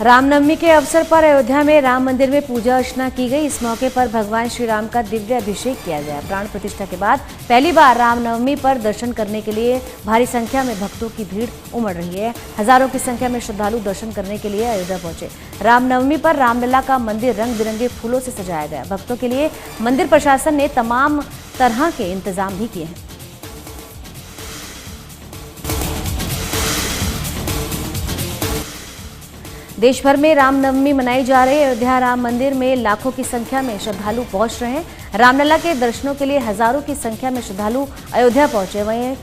रामनवमी के अवसर पर अयोध्या में राम मंदिर में पूजा अर्चना की गई। इस मौके पर भगवान श्री राम का दिव्य अभिषेक किया गया। प्राण प्रतिष्ठा के बाद पहली बार रामनवमी पर दर्शन करने के लिए भारी संख्या में भक्तों की भीड़ उमड़ रही है। हजारों की संख्या में श्रद्धालु दर्शन करने के लिए अयोध्या पहुंचे। रामनवमी पर रामलला का मंदिर रंग बिरंगे फूलों से सजाया गया। भक्तों के लिए मंदिर प्रशासन ने तमाम तरह के इंतजाम भी किए हैं। देश भर में रामनवमी मनाई जा रही है। अयोध्या राम मंदिर में लाखों की संख्या में श्रद्धालु पहुंच रहे हैं। रामलला के दर्शनों के लिए हजारों की संख्या में श्रद्धालु अयोध्या पहुंचे। वहीं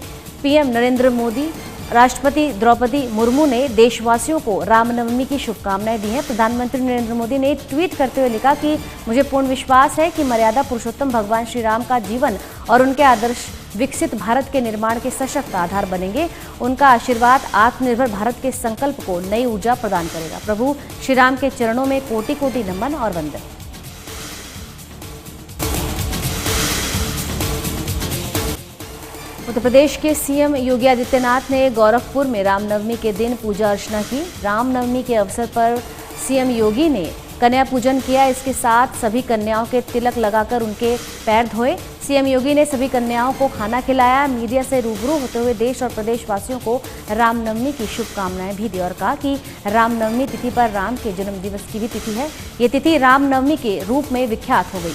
पीएम नरेंद्र मोदी, राष्ट्रपति द्रौपदी मुर्मू ने देशवासियों को रामनवमी की शुभकामनाएं दी हैं। प्रधानमंत्री नरेंद्र मोदी ने ट्वीट करते हुए लिखा कि मुझे पूर्ण विश्वास है कि मर्यादा पुरुषोत्तम भगवान श्री राम का जीवन और उनके आदर्श विकसित भारत के निर्माण के सशक्त आधार बनेंगे। उनका आशीर्वाद आत्मनिर्भर भारत के संकल्प को नई ऊर्जा प्रदान करेगा। प्रभु श्री राम के चरणों में कोटि कोटि नमन और वंदन। उत्तर प्रदेश के सीएम योगी आदित्यनाथ ने गोरखपुर में रामनवमी के दिन पूजा अर्चना की। रामनवमी के अवसर पर सीएम योगी ने कन्या पूजन किया। इसके साथ सभी कन्याओं के तिलक लगाकर उनके पैर धोए। सीएम योगी ने सभी कन्याओं को खाना खिलाया। मीडिया से रूबरू होते हुए देश और प्रदेश वासियों को रामनवमी की शुभकामनाएं भी दी और कहा कि रामनवमी तिथि पर राम के जन्म दिवस की भी तिथि है। ये तिथि रामनवमी के रूप में विख्यात हो गई।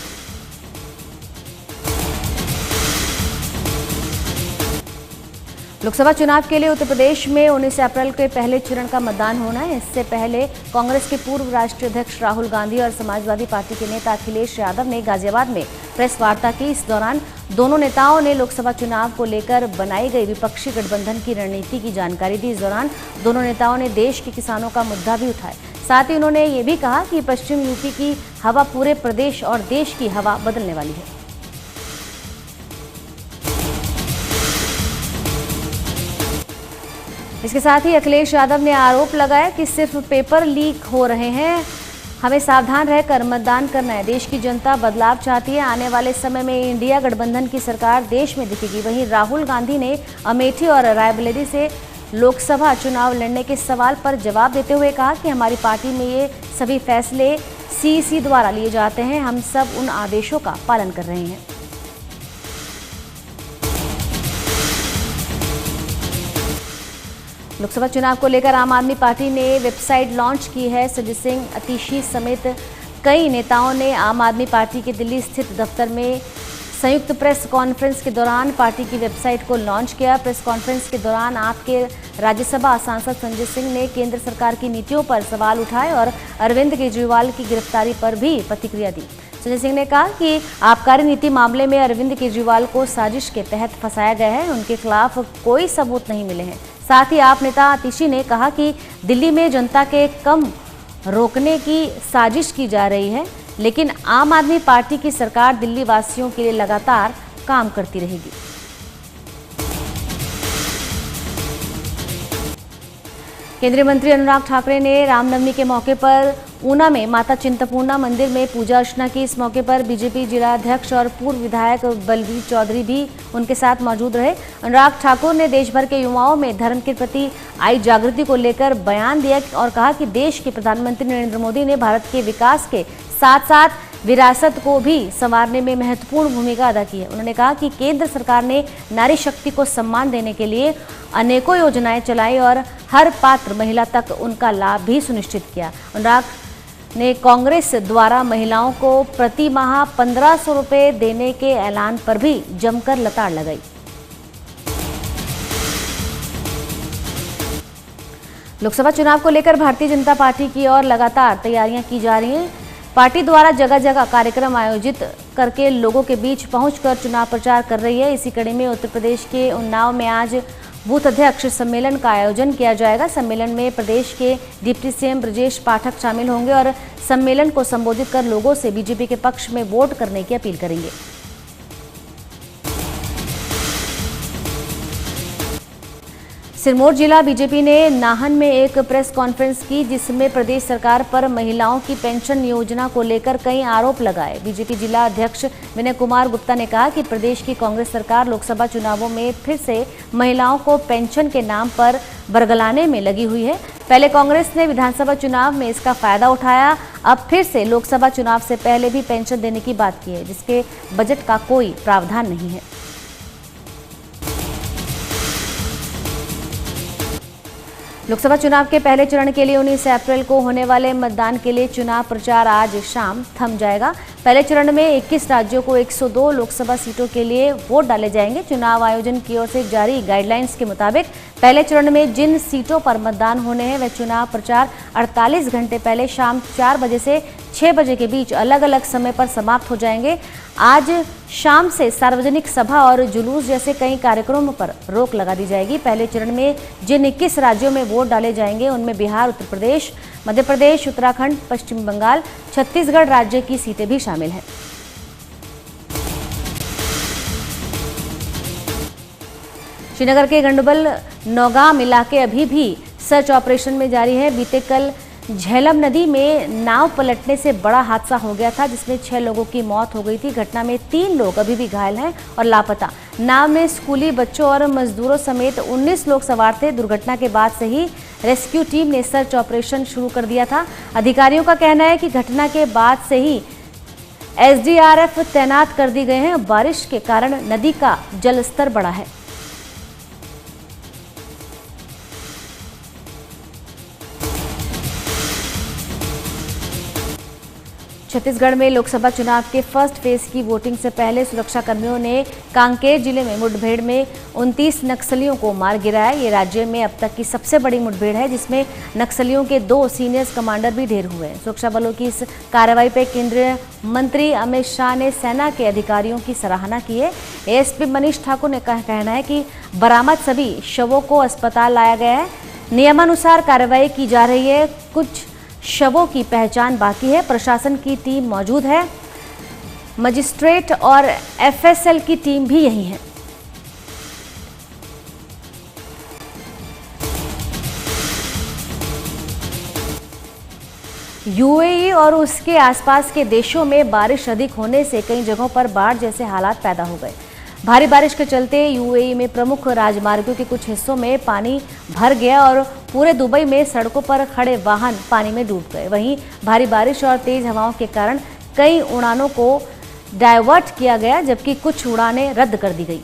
लोकसभा चुनाव के लिए उत्तर प्रदेश में 19 अप्रैल के पहले चरण का मतदान होना है। इससे पहले कांग्रेस के पूर्व राष्ट्रीय अध्यक्ष राहुल गांधी और समाजवादी पार्टी के नेता अखिलेश यादव ने गाजियाबाद में प्रेस वार्ता की। इस दौरान दोनों नेताओं ने लोकसभा चुनाव को लेकर बनाई गई विपक्षी गठबंधन की रणनीति की जानकारी दी। इस दौरान दोनों नेताओं ने देश के किसानों का मुद्दा भी उठाया। साथ ही उन्होंने ये भी कहा कि पश्चिम यूपी की हवा पूरे प्रदेश और देश की हवा बदलने वाली है। इसके साथ ही अखिलेश यादव ने आरोप लगाया कि सिर्फ पेपर लीक हो रहे हैं। हमें सावधान रहकर मतदान करना है। देश की जनता बदलाव चाहती है। आने वाले समय में इंडिया गठबंधन की सरकार देश में दिखेगी। वहीं राहुल गांधी ने अमेठी और रायबरेली से लोकसभा चुनाव लड़ने के सवाल पर जवाब देते हुए कहा कि हमारी पार्टी में ये सभी फैसले सीईसी द्वारा लिए जाते हैं। हम सब उन आदेशों का पालन कर रहे हैं। लोकसभा चुनाव को लेकर आम आदमी पार्टी ने वेबसाइट लॉन्च की है। संजय सिंह, अतिशी समेत कई नेताओं ने आम आदमी पार्टी के दिल्ली स्थित दफ्तर में संयुक्त प्रेस कॉन्फ्रेंस के दौरान पार्टी की वेबसाइट को लॉन्च किया। प्रेस कॉन्फ्रेंस के दौरान आप के राज्यसभा सांसद संजय सिंह ने केंद्र सरकार की नीतियों पर सवाल उठाए और अरविंद केजरीवाल की गिरफ्तारी पर भी प्रतिक्रिया दी। संजय सिंह ने कहा कि आबकारी नीति मामले में अरविंद केजरीवाल को साजिश के तहत फंसाया गया है। उनके खिलाफ कोई सबूत नहीं मिले हैं। साथ ही आप नेता अतिशी ने कहा कि दिल्ली में जनता के कम रोकने की साजिश की जा रही है, लेकिन आम आदमी पार्टी की सरकार दिल्ली वासियों के लिए लगातार काम करती रहेगी। केंद्रीय मंत्री अनुराग ठाकरे ने रामनवमी के मौके पर ऊना में माता चिंतपूर्णा मंदिर में पूजा अर्चना की। इस मौके पर बीजेपी जिलाध्यक्ष और पूर्व विधायक बलवीर चौधरी भी उनके साथ मौजूद रहे। अनुराग ठाकुर ने देश भर के युवाओं में धर्म के प्रति आई जागृति को लेकर बयान दिया और कहा कि देश के प्रधानमंत्री नरेंद्र मोदी ने भारत के विकास के साथ साथ विरासत को भी संवारने में महत्वपूर्ण भूमिका अदा की है। उन्होंने कहा कि केंद्र सरकार ने नारी शक्ति को सम्मान देने के लिए अनेकों योजनाएं चलाई और हर पात्र महिला तक उनका लाभ भी सुनिश्चित किया। अनुराग ने कांग्रेस द्वारा महिलाओं को प्रति माह 1500 रुपये देने के ऐलान पर भी जमकर लताड़ लगाई। लोकसभा चुनाव को लेकर भारतीय जनता पार्टी की ओर लगातार तैयारियां की जा रही हैं। पार्टी द्वारा जगह जगह कार्यक्रम आयोजित करके लोगों के बीच पहुंचकर चुनाव प्रचार कर रही है। इसी कड़ी में उत्तर प्रदेश के उन्नाव में आज बूथ अध्यक्ष सम्मेलन का आयोजन किया जाएगा। सम्मेलन में प्रदेश के डिप्टी सीएम ब्रजेश पाठक शामिल होंगे और सम्मेलन को संबोधित कर लोगों से बीजेपी के पक्ष में वोट करने की अपील करेंगे। सिरमौर जिला बीजेपी ने नाहन में एक प्रेस कॉन्फ्रेंस की, जिसमें प्रदेश सरकार पर महिलाओं की पेंशन योजना को लेकर कई आरोप लगाए। बीजेपी जिला अध्यक्ष विनय कुमार गुप्ता ने कहा कि प्रदेश की कांग्रेस सरकार लोकसभा चुनावों में फिर से महिलाओं को पेंशन के नाम पर बरगलाने में लगी हुई है। पहले कांग्रेस ने विधानसभा चुनाव में इसका फायदा उठाया, अब फिर से लोकसभा चुनाव से पहले भी पेंशन देने की बात की है, जिसके बजट का कोई प्रावधान नहीं है। लोकसभा चुनाव के पहले चरण के लिए 19 अप्रैल को होने वाले मतदान के लिए चुनाव प्रचार आज शाम थम जाएगा। पहले चरण में 21 राज्यों को 102 लोकसभा सीटों के लिए वोट डाले जाएंगे। चुनाव आयोजन की ओर से जारी गाइडलाइंस के मुताबिक पहले चरण में जिन सीटों पर मतदान होने हैं वह चुनाव प्रचार 48 घंटे पहले शाम 4 बजे से 6 बजे के बीच अलग अलग समय पर समाप्त हो जाएंगे। आज शाम से सार्वजनिक सभा और जुलूस जैसे कई कार्यक्रमों पर रोक लगा दी जाएगी। पहले चरण में जिन 21 राज्यों में वोट डाले जाएंगे उनमें बिहार, उत्तर प्रदेश, मध्य प्रदेश, उत्तराखंड, पश्चिम बंगाल, छत्तीसगढ़ राज्य की सीटें भी शामिल हैं। श्रीनगर के गंडबल नौगाम इलाके अभी भी सर्च ऑपरेशन में जारी है। बीते कल झेलम नदी में नाव पलटने से बड़ा हादसा हो गया था, जिसमें 6 लोगों की मौत हो गई थी। घटना में 3 लोग अभी भी घायल हैं और लापता। नाव में स्कूली बच्चों और मजदूरों समेत 19 लोग सवार थे। दुर्घटना के बाद से ही रेस्क्यू टीम ने सर्च ऑपरेशन शुरू कर दिया था। अधिकारियों का कहना है कि घटना के बाद से ही SDRF तैनात कर दी गए हैं। बारिश के कारण नदी का जलस्तर बढ़ा है। छत्तीसगढ़ में लोकसभा चुनाव के फर्स्ट फेज की वोटिंग से पहले सुरक्षा कर्मियों ने कांकेर जिले में मुठभेड़ में 29 नक्सलियों को मार गिराया। ये राज्य में अब तक की सबसे बड़ी मुठभेड़ है, जिसमें नक्सलियों के 2 सीनियर कमांडर भी ढेर हुए हैं। सुरक्षा बलों की इस कार्रवाई पर केंद्रीय मंत्री अमित शाह ने सेना के अधिकारियों की सराहना की है। ASP मनीष ठाकुर ने कहना है कि बरामद सभी शवों को अस्पताल लाया गया है। नियमानुसार कार्रवाई की जा रही है। कुछ शवों की पहचान बाकी है। प्रशासन की टीम मौजूद है। मजिस्ट्रेट और FSL की टीम भी यही है। UAE और उसके आसपास के देशों में बारिश अधिक होने से कई जगहों पर बाढ़ जैसे हालात पैदा हो गए। भारी बारिश के चलते UAE में प्रमुख राजमार्गों के कुछ हिस्सों में पानी भर गया और पूरे दुबई में सड़कों पर खड़े वाहन पानी में डूब गए। वहीं भारी बारिश और तेज हवाओं के कारण कई उड़ानों को डायवर्ट किया गया, जबकि कुछ उड़ानें रद्द कर दी गई।